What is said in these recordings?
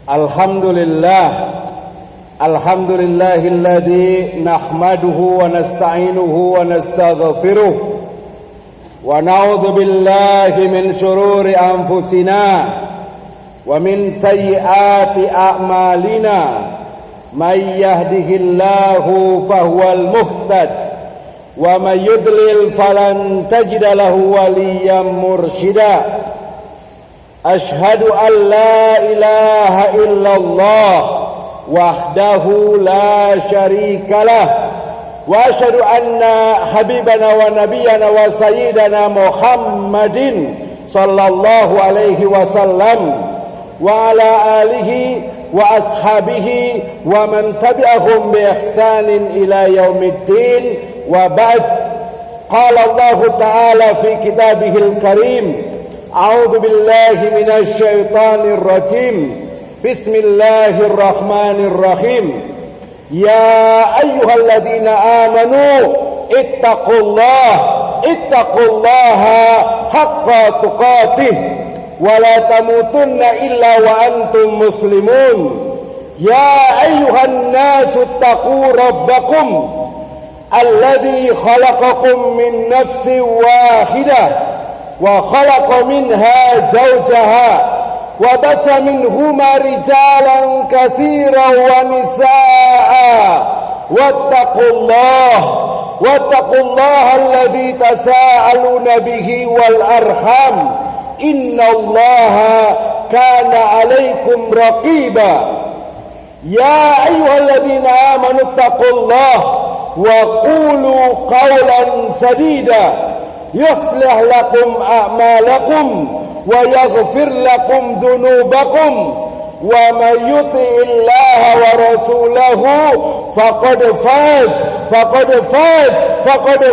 Alhamdulillahilladzi nahmaduhu wa nasta'inuhu wa nastaghfiruh wa na'udzu billahi min shururi anfusina wa min sayyiati a'malina may yahdihillahu fahuwal muhtad wa may yudlil falan tajida lahu waliyyan mursyida. Ashhadu an la ilaha illallah wahdahu la syarikalah wa ashhadu anna habibana wa nabiyana wa sayyidana Muhammadin sallallahu alaihi wasallam wa ala alihi wa ashabihi wa man tabi'ahum bi ihsanin ila yaumiddin wa ba'd. Qala Allah ta'ala fi kitabihil karim, a'udzu billahi minasy syaithanir rajim. Bismillahirrahmanirrahim. Ya ayyuhalladzina amanu ittaqullaha haqqa tuqatih wa la tamutunna illa wa antum muslimun. Ya ayyuhan nasu ittaqu rabbakum alladzi khalaqakum min nafsin wahidah wa khalaqa minha zawjaha wa basa minhuma rijalan katsiran wa nisaa wattaqullaha alladzi tasaaluna bihi wal arham innallaha kana 'alaikum raqiba. Ya ayyuhalladzina amanu taqullaha wa qulu qawlan sadida yuslih lakum a'malakum wa yaghfir lakum dhunubakum wa may yuti'illaha wa rasulahu faqad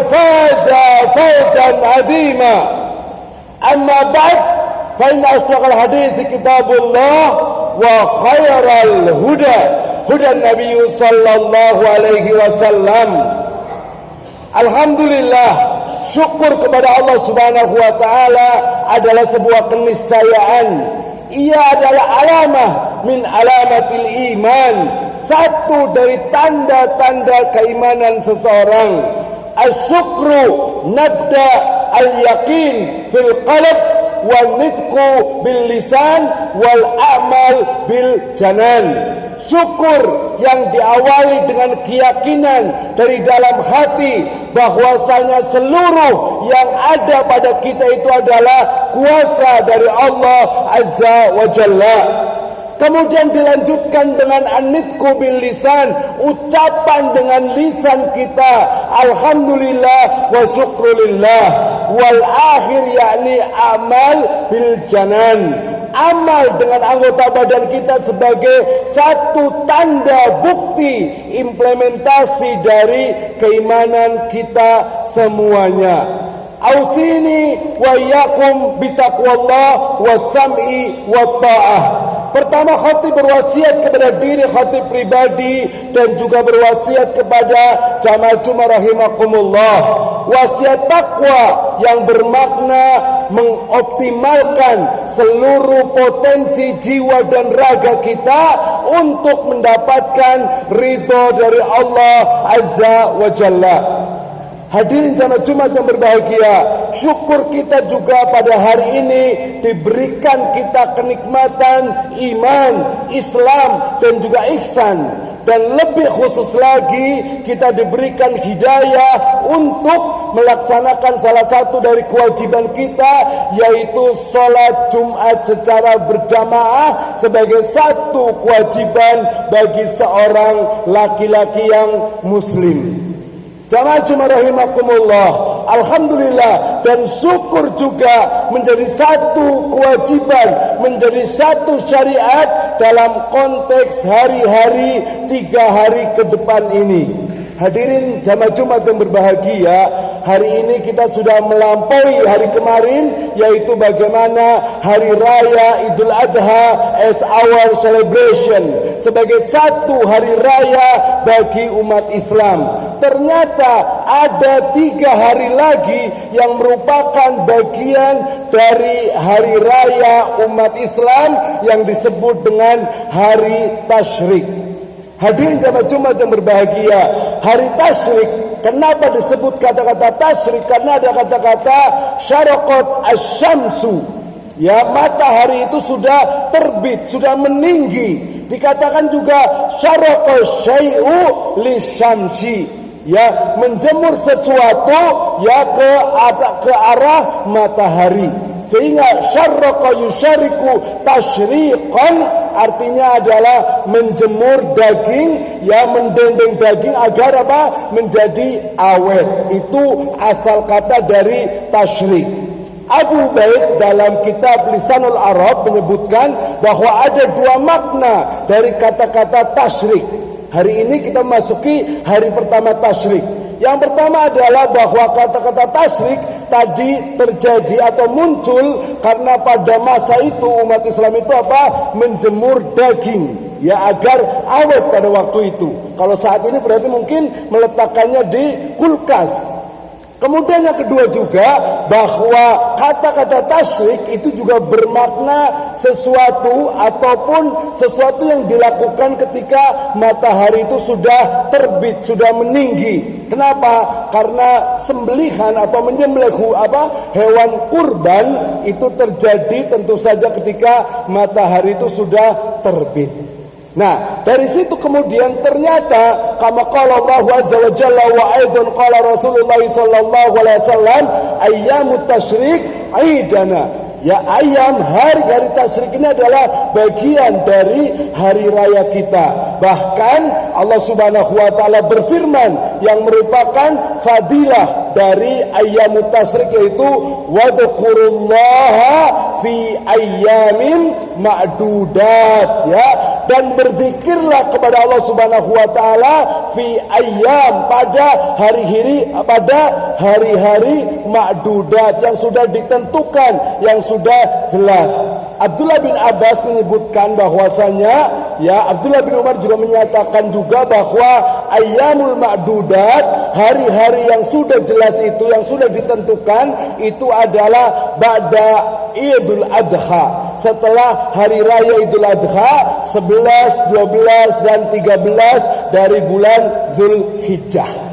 faza fawzan 'azima. Amma ba'd, fa inna asdaqal hadithi kitabullah wa khairal huda Nabi sallallahu alaihi wasallam. Alhamdulillah, syukur kepada Allah Subhanahu wa taala adalah sebuah keniscayaan. Ia adalah alamah min alamatil iman, satu dari tanda-tanda keimanan seseorang. Asyukru nabda al-yaqin fil qalb wal nitqu bil lisan wal a'mal bil janan. Syukur yang diawali dengan keyakinan dari dalam hati bahwasanya seluruh yang ada pada kita itu adalah kuasa dari Allah Azza wa Jalla. Kemudian dilanjutkan dengan an-nitqu bil lisan, ucapan dengan lisan kita alhamdulillah wa syukrulillah, wal akhir yakni amal bil janan, amal dengan anggota badan kita sebagai satu tanda bukti implementasi dari keimanan kita semuanya. Ausini wa iyyakum bitaqwallah was-sam'i wat-ta'ah. Pertama, khatib berwasiat kepada diri khatib pribadi dan juga berwasiat kepada jamaah Jumat rahimakumullah. Wasiat takwa yang bermakna mengoptimalkan seluruh potensi jiwa dan raga kita untuk mendapatkan ridho dari Allah Azza wa Jalla. Hadirin jamaah Jumat yang berbahagia, syukur kita juga pada hari ini diberikan kita kenikmatan iman, Islam dan juga ihsan. Dan lebih khusus lagi kita diberikan hidayah untuk melaksanakan salah satu dari kewajiban kita, yaitu sholat Jumat secara berjamaah sebagai satu kewajiban bagi seorang laki-laki yang muslim. Jamaah Jumat rahimakumullah, alhamdulillah dan syukur juga menjadi satu kewajiban, menjadi satu syariat dalam konteks hari-hari 3 hari ke depan ini. Hadirin jamaah Jumat yang berbahagia, hari ini kita sudah melampaui hari kemarin, yaitu bagaimana hari raya Idul Adha as our celebration, sebagai satu hari raya bagi umat Islam. ternyata ada 3 hari lagi yang merupakan bagian dari hari raya umat Islam yang disebut dengan hari Tasyrik. Hadirin jamaah Jumat yang berbahagia, hari Tasyrik, kenapa disebut kata-kata tasyrik? Karena ada kata-kata syaraqat asy-syamsu. Ya, matahari itu sudah terbit, sudah meninggi. Dikatakan juga syaraqa syai'u lisyamsi. Ya, menjemur sesuatu ya ke arah matahari. Sehingga syarraqa yusyariku tasyriqan artinya adalah menjemur daging, ya mendendeng daging agar apa? Menjadi awet. Itu asal kata dari tasyrik. Abu Ubaid dalam kitab Lisanul Arab menyebutkan bahwa ada 2 makna dari kata-kata tasyrik. Hari ini kita masuki hari pertama tasyrik. Yang pertama adalah bahwa kata-kata tasyrik tadi terjadi atau muncul karena pada masa itu umat Islam itu apa? Menjemur daging, ya agar awet pada waktu itu. Kalau saat ini berarti mungkin meletakkannya di kulkas. Kemudian yang kedua juga bahwa kata-kata tasyrik itu juga bermakna sesuatu ataupun sesuatu yang dilakukan ketika matahari itu sudah terbit, sudah meninggi. Kenapa? Karena sembelihan atau menyembelih hewan kurban itu terjadi tentu saja ketika matahari itu sudah terbit. Nah, dari situ kemudian ternyata kama qala Allah azza wa jalla wa aidan qala Rasulullah sallallahu alaihi wasallam ayyamut tasyrik aidana. Ya, ayam hari-hari tasyrik ini adalah bagian dari hari raya kita. Bahkan Allah Subhanahu wa taala berfirman yang merupakan fadilah dari ayyamut tasyrik yaitu wadhkurullaha fi ayyamin ma'dudat, ya, dan berzikirlah kepada Allah Subhanahu wa taala fi ayyam pada hari-hari ma'dudat yang sudah ditentukan, yang sudah jelas. Abdullah bin Abbas menyebutkan bahwasanya, ya, Abdullah bin Umar juga menyatakan juga bahwa ayyamul ma'dudat, hari-hari yang sudah jelas itu, yang sudah ditentukan itu adalah ba'da Idul Adha, setelah hari raya Idul Adha 11, 12 dan 13 dari bulan Zulhijjah.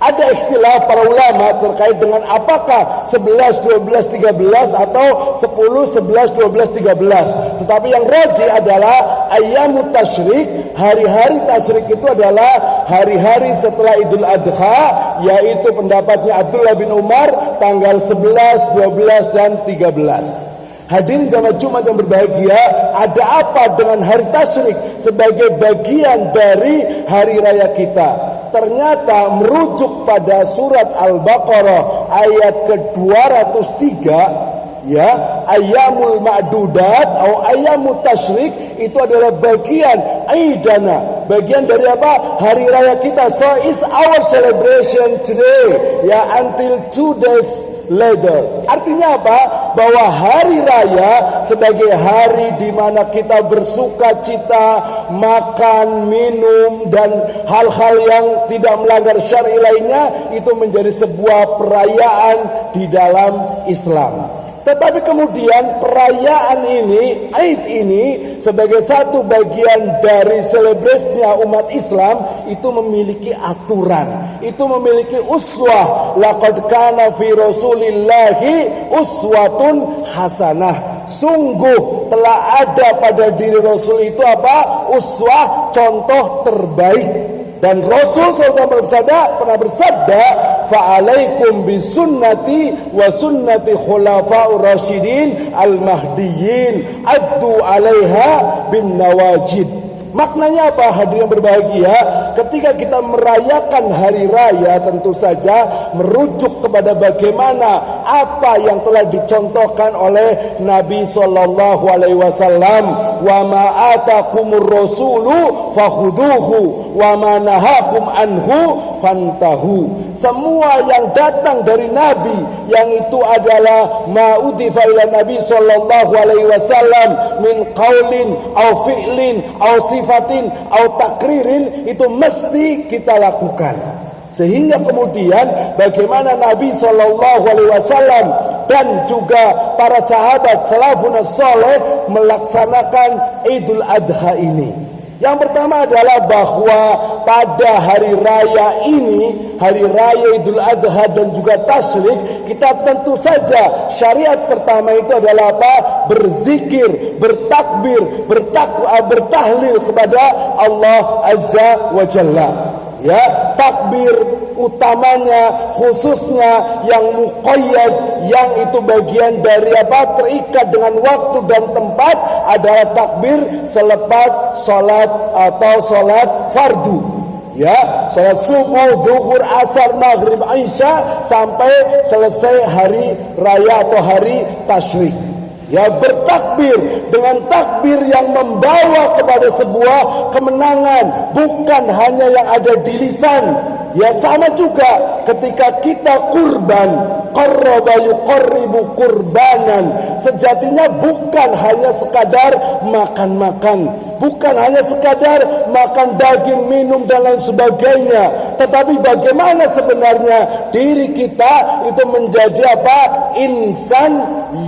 Ada istilah para ulama terkait dengan apakah 11, 12, 13 atau 10, 11, 12, 13. Tetapi yang rajih adalah ayyamut tasyrik, hari-hari tasyrik itu adalah hari-hari setelah Idul Adha, yaitu pendapatnya Abdullah bin Umar tanggal 11, 12 dan 13. Hadirin jamaah Jumat yang berbahagia, ada apa dengan hari tasyrik sebagai bagian dari hari raya kita? Ternyata merujuk pada surat Al-Baqarah ayat ke-203, ya, ayyamul ma'dudat atau ayyamut tasyrik itu adalah bagian aidana, bagian dari apa? Hari raya kita. So is our celebration today, ya, until 2 days later. Artinya apa? Bahwa hari raya sebagai hari di mana kita bersuka cita, makan, minum dan hal-hal yang tidak melanggar syar'i lainnya itu menjadi sebuah perayaan di dalam Islam. Tetapi kemudian perayaan ini, Aid ini sebagai satu bagian dari selebrasinya umat Islam itu memiliki aturan, itu memiliki uswah. Laqad kana fi Rasulillahi uswatun hasanah. Sungguh telah ada pada diri Rasul itu apa? Uswah, contoh terbaik. Dan Rasul SAW pernah bersabda, fa'alaikum bisunnati wa sunnati khulafa'ur rasyidin al-mahdiyyin addu 'alaiha bin nawajid. Maknanya apa, hadirin berbahagia? Ketika kita merayakan hari raya tentu saja merujuk kepada bagaimana apa yang telah dicontohkan oleh Nabi sallallahu alaihi wasallam. Wa ma atakumur rasulu fakhuduhu wa ma nahakum anhu fantahu. Semua yang datang dari Nabi yang itu adalah ma'udifa ila Nabi sallallahu alaihi wasallam min qaulin au fi'lin au sifatin au takririn, itu mesti kita lakukan. Sehingga kemudian bagaimana Nabi SAW dan juga para sahabat salafun saleh melaksanakan Idul Adha ini. Yang pertama adalah bahwa pada hari raya ini, hari raya Idul Adha dan juga tasyrik, kita tentu saja syariat pertama itu adalah apa? Berzikir, bertakbir, bertahlil kepada Allah Azza wa Jalla. Ya, takbir utamanya khususnya yang muqayyad, yang itu bagian dari apa? Terikat dengan waktu dan tempat adalah takbir selepas salat atau salat fardu. Ya, salat subuh, zuhur, asar, maghrib, isya sampai selesai hari raya atau hari tasyrik. Ya, bertakbir dengan takbir yang membawa kepada sebuah kemenangan, bukan hanya yang ada di lisan. Ya, sama juga ketika kita kurban, qarraba yuqarribu qurbanan. Sejatinya bukan hanya sekadar makan-makan, bukan hanya sekadar makan daging, minum dan lain sebagainya, tetapi bagaimana sebenarnya diri kita itu menjadi apa? Insan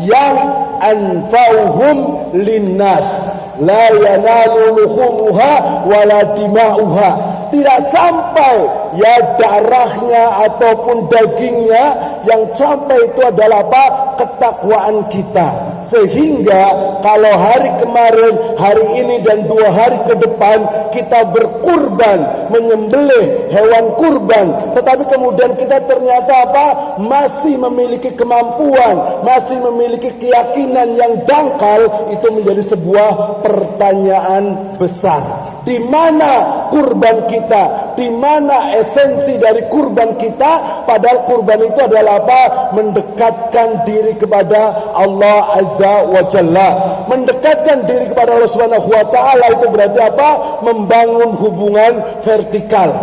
yang anfa'uhum linnas, la yanalu luhumuha wala dima'uha. Tidak sampai ya darahnya ataupun dagingnya, yang sampai itu adalah apa? Ketakwaan kita. Sehingga kalau hari kemarin, hari ini dan 2 hari ke depan kita berkurban, menyembelih hewan kurban, tetapi kemudian kita ternyata apa? Masih memiliki kemampuan, masih memiliki keyakinan yang dangkal, itu menjadi sebuah pertanyaan besar. Di mana kurban kita? Di mana esensi dari kurban kita? Padahal kurban itu adalah apa? Mendekatkan diri kepada Allah Azza wa Jalla. Mendekatkan diri kepada Allah Subhanahu wa taala itu berarti apa? Membangun hubungan vertikal.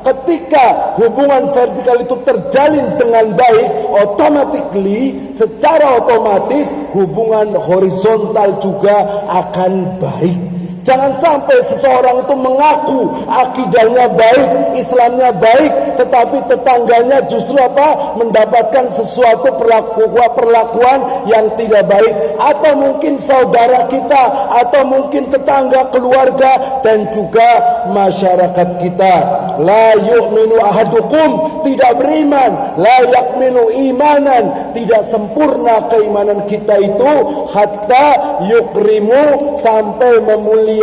Ketika hubungan vertikal itu terjalin dengan baik, secara otomatis hubungan horizontal juga akan baik. Jangan sampai seseorang itu mengaku akidahnya baik, Islamnya baik, tetapi tetangganya justru apa? Mendapatkan sesuatu perlakuan yang tidak baik, atau mungkin saudara kita, atau mungkin tetangga, keluarga, dan juga masyarakat kita. La yu'minu ahadukum, tidak beriman. La yakminu imanan, tidak sempurna keimanan kita itu hatta yukrimu, sampai memuliakan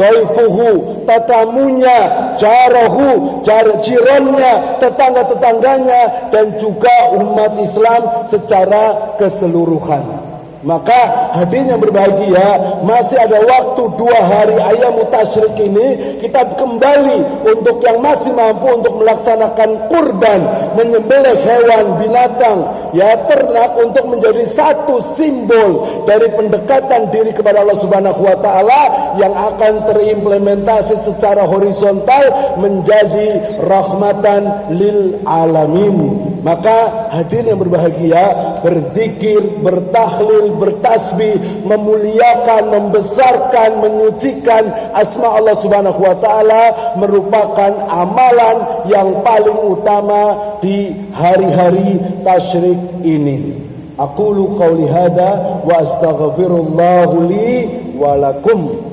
doifuhu, tatamunya, jarahu, jirannya, tetangga-tetangganya, dan juga umat Islam secara keseluruhan. Maka hadirin yang berbahagia, masih ada waktu 2 hari ayam tasyrik ini, kita kembali untuk yang masih mampu untuk melaksanakan kurban, menyembelih hewan, binatang, ya ternak, untuk menjadi satu simbol dari pendekatan diri kepada Allah Subhanahu wa taala yang akan terimplementasi secara horizontal menjadi rahmatan lil alamin. Maka hadirin yang berbahagia, berzikir, bertahlil, bertasbih, memuliakan, membesarkan, menyucikan asma Allah Subhanahu wa taala merupakan amalan yang paling utama di hari-hari tasyrik ini. Aqulu qauli hada wa astaghfirullahu li wa lakum.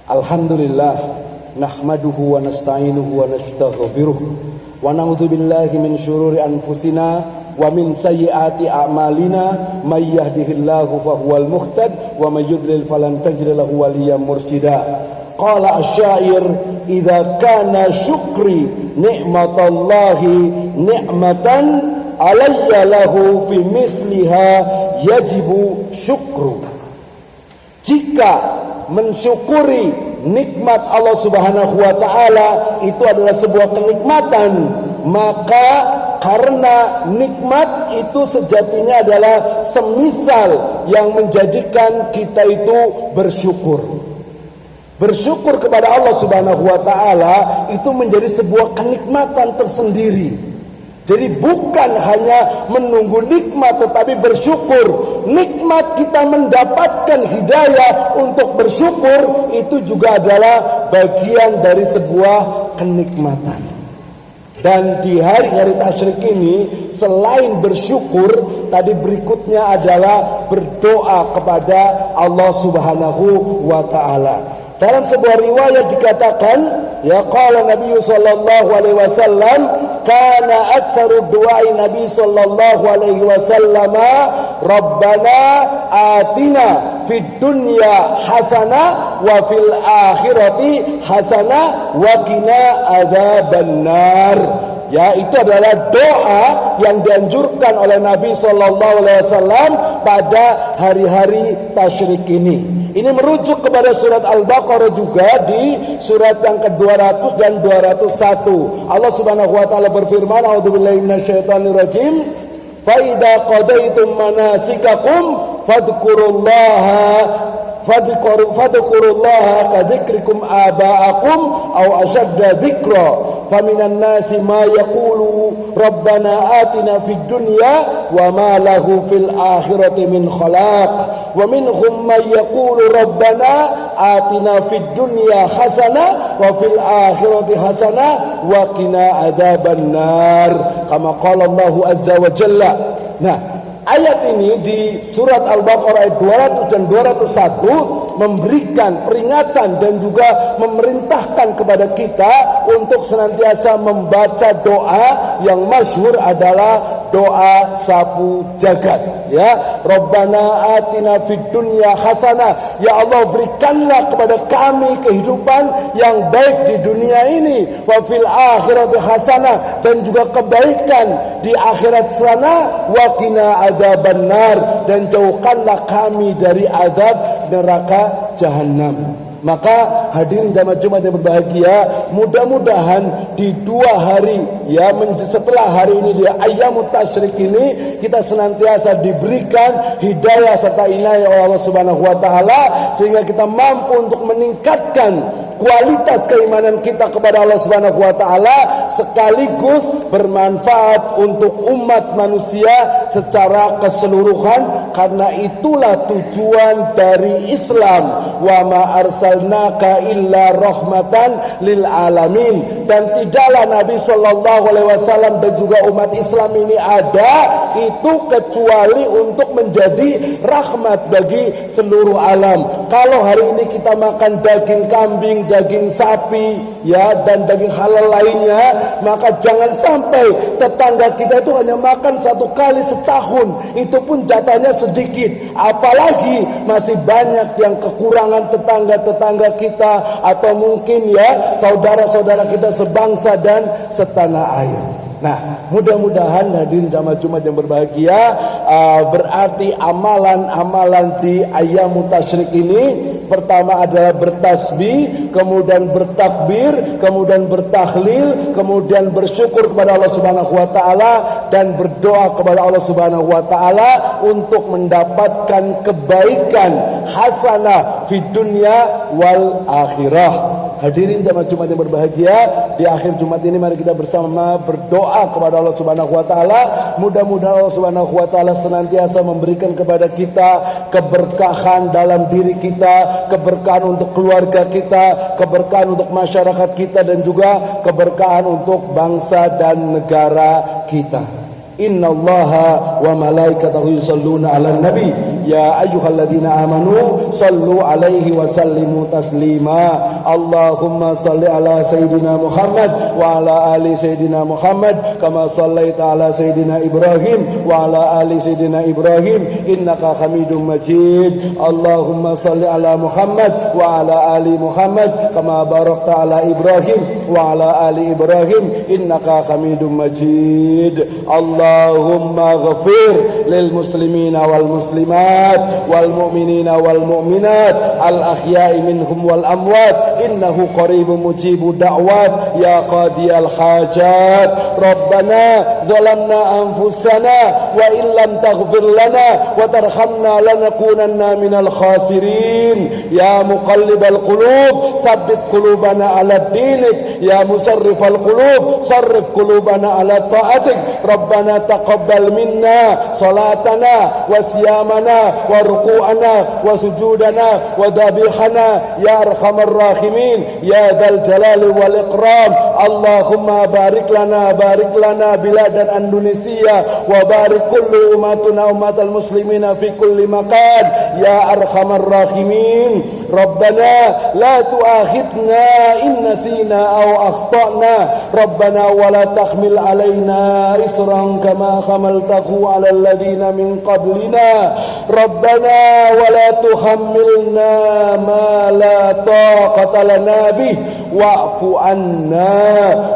Alhamdulillah, nahmaduhu wa nasta'inuhu wa nastaghfiruh wa na'udzu billahi min syururi anfusina wa min sayyiati a'malina, may yahdihillahu fahuwal muhtad wa may yudlil falan tajid lahu waliyyan mursyida. Qala asy-syair, idza kana syukri ni'matallahi ni'matan alayya lahu fi misliha yajibu syukru. Jika mensyukuri nikmat Allah Subhanahu wa taala itu adalah sebuah kenikmatan, maka karena nikmat itu sejatinya adalah semisal yang menjadikan kita itu bersyukur. Bersyukur kepada Allah Subhanahu wa taala itu menjadi sebuah kenikmatan tersendiri. Jadi bukan hanya menunggu nikmat tetapi bersyukur. Nikmat kita mendapatkan hidayah untuk bersyukur itu juga adalah bagian dari sebuah kenikmatan. Dan di hari-hari tasyrik ini selain bersyukur, tadi berikutnya adalah berdoa kepada Allah Subhanahu wa taala. Dalam sebuah riwayat dikatakan, ya qala Nabi sallallahu alaihi wasallam, kana aktsaru du'ai Nabi sallallahu alaihi wasallam, Rabbana atina fid dunya hasanah wa fil akhirati hasanah wa qina adzabannar. Ya, itu adalah doa yang dianjurkan oleh Nabi sallallahu alaihi wasallam pada hari-hari tasyrik ini. Ini merujuk kepada surat Al-Baqarah juga di surat yang ke-200 dan 201. Allah Subhanahu wa taala berfirman, a'udzubillahi minasyaitonir rajim, fa idza qadaytum manasikakum fadhkurullaha kadzikrikum aba'akum aw ashadda dzikra. Faminan nasi ma yaqulu rabbana atina fid dunya wa ma lahu fil akhirati min khalaq wa minhum man yaqulu rabbana atina fid dunya hasanah wa fil akhirati hasanah wa qina adzabannar kama qala Allah azza wa jalla. Nah, ayat ini di surat Al-Baqarah ayat 200 dan 201 memberikan peringatan dan juga memerintahkan kepada kita untuk senantiasa membaca doa yang masyhur adalah doa sapu jagat, ya. Rabbana atina fid dunya hasanah, ya Allah berikanlah kepada kami kehidupan yang baik di dunia ini, wa fil akhirati hasanah, dan juga kebaikan di akhirat sana, wa qina adzabannar, dan jauhkanlah kami dari azab neraka jahanam. Maka hadirin jamaah Jumat yang berbahagia, mudah-mudahan di 2 hari ya setelah hari ini di Ayyamut Tasyrik ini kita senantiasa diberikan hidayah serta inayah oleh Allah Subhanahu wa taala sehingga kita mampu untuk meningkatkan kualitas keimanan kita kepada Allah Subhanahu wa taala sekaligus bermanfaat untuk umat manusia secara keseluruhan, karena itulah tujuan dari Islam. Wa ma arsalnaka illa rahmatan lil alamin, dan tidaklah Nabi sallallahu alaihi wasallam dan juga umat Islam ini ada itu kecuali untuk menjadi rahmat bagi seluruh alam. Kalau hari ini kita makan daging kambing, daging sapi, ya, dan daging halal lainnya, maka jangan sampai tetangga kita itu hanya makan 1 kali setahun, itu pun jatahnya sedikit. Apalagi masih banyak yang kekurangan tetangga-tetangga kita atau mungkin ya saudara-saudara kita sebangsa dan setanah air. Nah, mudah-mudahan hadirin jamaah Jumat yang berbahagia, berarti amalan-amalan di Ayyamut Tasyrik ini pertama adalah bertasbih, kemudian bertakbir, kemudian bertahlil, kemudian bersyukur kepada Allah Subhanahu wa taala dan berdoa kepada Allah Subhanahu wa taala untuk mendapatkan kebaikan hasanah fid dunya wal akhirah. Hadirin jamaah Jumat yang berbahagia, di akhir Jumat ini mari kita bersama berdoa kepada Allah Subhanahu wa taala. Mudah-mudahan Allah Subhanahu wa taala senantiasa memberikan kepada kita keberkahan dalam diri kita, keberkahan untuk keluarga kita, keberkahan untuk masyarakat kita, dan juga keberkahan untuk bangsa dan negara kita. Innallaha wa malaikatahu yusholluna 'alan nabi ya ayyuhalladzina amanu shallu 'alaihi wa sallimu taslima. Allahumma shalli 'ala sayidina Muhammad wa 'ala ali sayidina Muhammad kama shallaita 'ala sayidina Ibrahim wa 'ala ali sayidina Ibrahim innaka Hamidum Majid. Allahumma shalli 'ala Muhammad wa 'ala ali Muhammad kama barakta 'ala Ibrahim wa ala ali Ibrahim innaka Hamidum Majid. Allahumma ghafir lil muslimina wal muslimat wal mu'minina wal mu'minat al ahya'i minhum wal amwat innahu qaribun mujibud da'wat ya qadiyal hajat. Rabbana zalamna anfusana wa illam taghfir lana wa tarhamna lanakunanna minal khasirin. Ya muqallibal qulub sabbit qulubana ala dinik. Ya musarrifal qulub sarrif qulubana ala ta'atik. Rabbana taqabbal minna salatana wa siyamana wa ruku'ana wa sujudana wa dabihana ya arhamar rahimin ya dzal jalali wal ikram. Allahumma barik lana biladan Indonesia wa barik kullu umatuna umatal muslimina fi kulli makan ya arhamar rahimin. Rabbana la tu'akhidna in nasina aw akhtana. Rabbana wa la tahmil alaina isran kama hamaltahu ala alladhina min qablina. Rabbana wa la tuhammilna ma la taqata lana bih wa'fu anna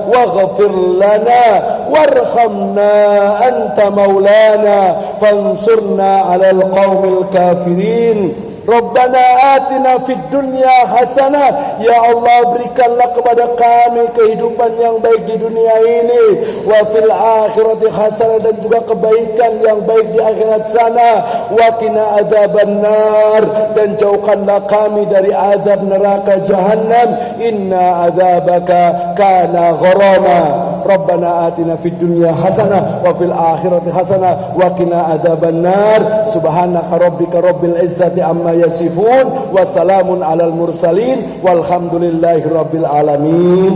waghfir lana warhamna anta maulana fansurna 'alal qaumil kafirin. Rabbana atina fid dunya hasanah. Ya Allah, berikanlah kepada kami kehidupan yang baik di dunia ini, wa fil akhirati hasanah, dan juga kebaikan yang baik di akhirat sana. Wa qina adzabannar, dan jauhkanlah kami dari azab neraka jahannam. Inna adzabaka kana gharama. Rabbana atina fid dunya hasanah wa fil akhirati hasanah wa qina adzabannar. Subhanaka rabbika rabbil izzati amma yasifun wa salamun alal mursalin walhamdulillahi rabbil alamin.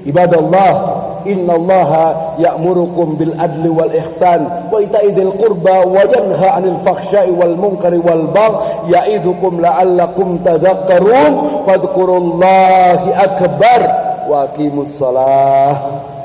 Ibadallah, innallaha ya'murukum bil adli wal ihsan wa ita'idil qurba wa yanha 'anil fakhsya'i wal munkari wal baghi ya'idukum la'allakum tadhakkarun. Fadhkurullahi akbar wa aqimus shalah.